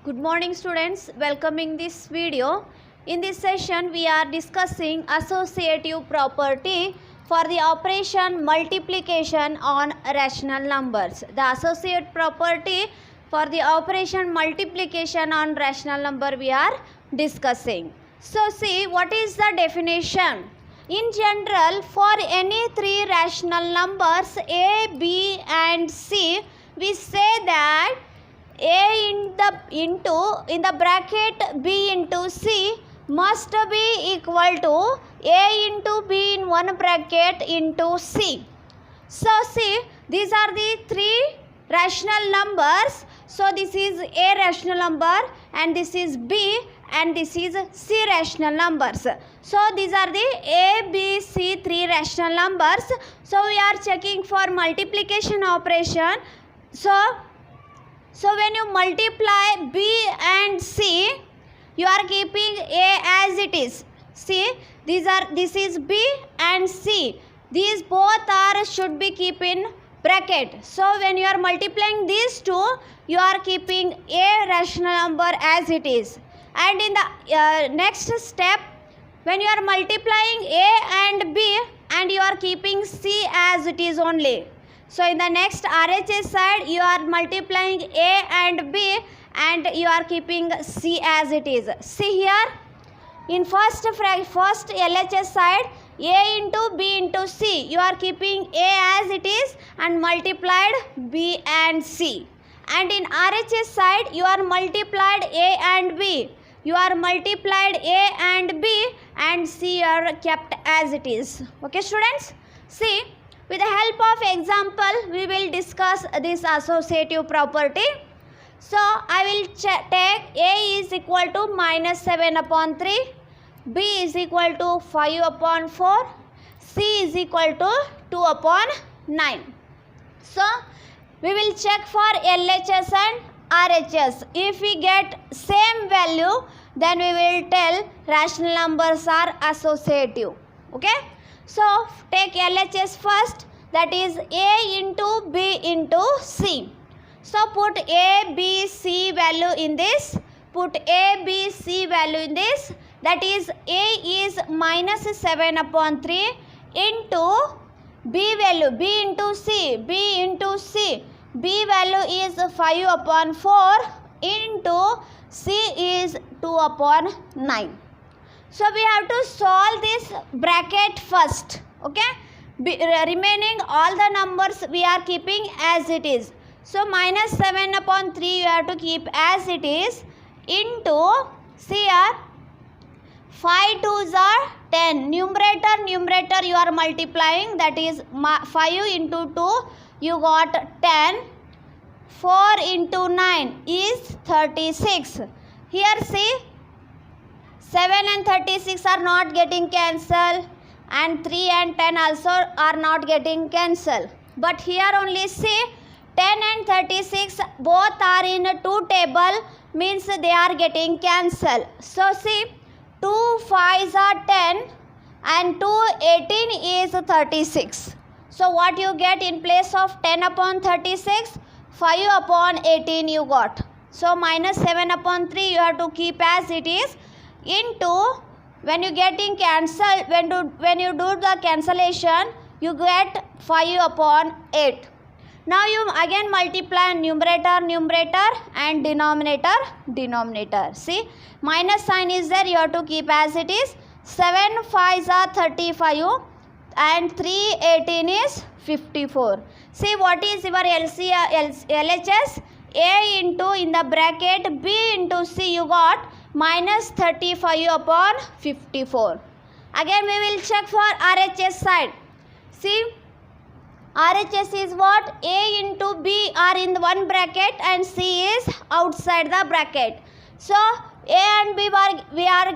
Good morning students, welcoming this video. In this session we are discussing associative property for the operation multiplication on rational numbers. The associative property for the operation multiplication on rational number we are discussing. So see, what is the definition? In general, for any three rational numbers a, b and c, we say that a in the bracket b into c must be equal to a into b in one bracket into c. So see, these are the three rational numbers. So this is a rational number and this is b and this is c rational numbers. So these are the a, b, c three rational numbers. So we are checking for multiplication operation. So when you multiply b and c, you are keeping a as it is. See, this is b and c. These both are should be keep in bracket. So when you are multiplying these two, you are keeping a rational number as it is. And in the next step, when you are multiplying a and b, and you are keeping c as it is only. So in the next RHS side, you are multiplying a and b and you are keeping c as it is. See here, in first LHS side, a into b into c, you are keeping a as it is and multiplied b and c. And in RHS side, you are multiplied a and b. You are multiplied a and b and c are kept as it is. Okay students? See, with the help of example, we will discuss this associative property. So, I will take a is equal to minus 7 upon 3, b is equal to 5 upon 4, c is equal to 2 upon 9. So, we will check for LHS and RHS. If we get same value, then we will tell rational numbers are associative. Okay? So, take LHS first, that is a into b into c. So, put a, b, c value in this, put a, b, c value in this, that is a is minus 7 upon 3 into b value, b into c, b value is 5 upon 4 into c is 2 upon 9. So, we have to solve this bracket first, okay? Remaining all the numbers we are keeping as it is. So, minus 7 upon 3 you have to keep as it is into, see here, 5 2s are 10. Numerator you are multiplying, that is 5 into 2 you got 10. 4 into 9 is 36. Here see, 7 and 36 are not getting cancelled and 3 and 10 also are not getting cancelled. But here only see, 10 and 36 both are in two table, means they are getting cancelled. So see, 2 5s are 10 and 2 18 is 36. So what you get in place of 10 upon 36? 5 upon 18 you got. So minus 7 upon 3 you have to keep as it is into, when you getting cancelled, when you do the cancellation, you get 5 upon 8. Now you again multiply numerator and denominator. See, minus sign is there, you have to keep as it is. 7 5s are 35 and 3 18 is 54. See, what is your LHS? A into in the bracket b into c you got minus 35 upon 54. Again we will check for RHS side. See, RHS is what? A into b are in one bracket and c is outside the bracket. So a and b we are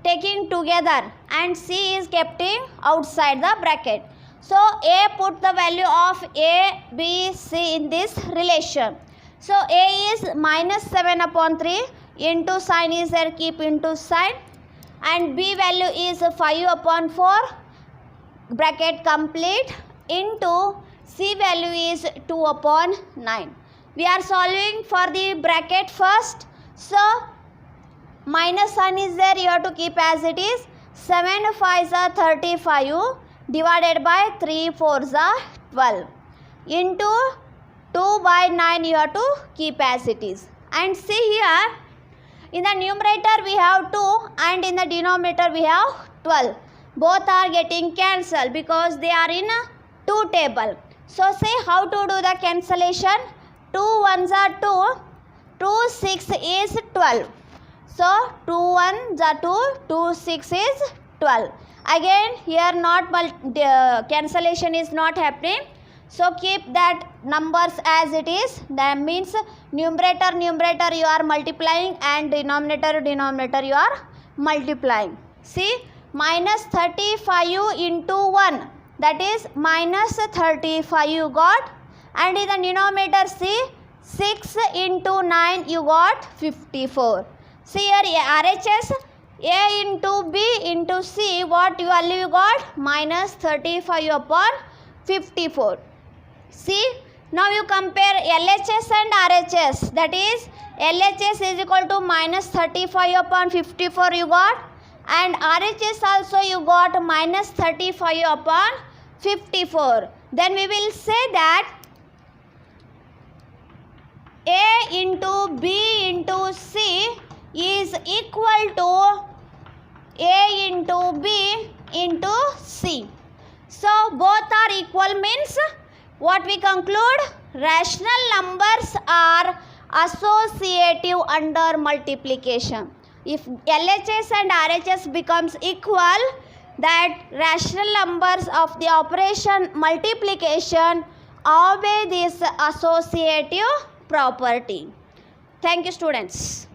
taking together and c is kept outside the bracket. So a put the value of a, b, c in this relation. So a is minus 7 upon 3, into sign is there, keep into sign, and b value is 5 upon 4, bracket complete, into c value is 2 upon 9. We are solving for the bracket first. So minus sign is there, you have to keep as it is. 7 5s are 35 divided by 3 4s are 12 into 2 by 9, you have to keep as it is. And see here, in the numerator we have 2 and in the denominator we have 12. Both are getting cancelled because they are in a 2 table. So say how to do the cancellation. 2 1s are 2, 2 6 is 12. So 2 1s are 2, 2 6 is 12. Again here not cancellation is not happening. So keep that numbers as it is. That means numerator you are multiplying and denominator you are multiplying. See, minus 35 into 1, that is minus 35 you got, and in the denominator see 6 into 9 you got 54. See here RHS, A into B into C, what value you got? Minus 35 upon 54. See, now you compare LHS and RHS, that is LHS is equal to minus 35 upon 54 you got, and RHS also you got minus 35 upon 54. Then we will say that A into B into C is equal to A into B into C. So both are equal means what we conclude? Rational numbers are associative under multiplication. If LHS and RHS becomes equal, that rational numbers of the operation multiplication obey this associative property. Thank you, students.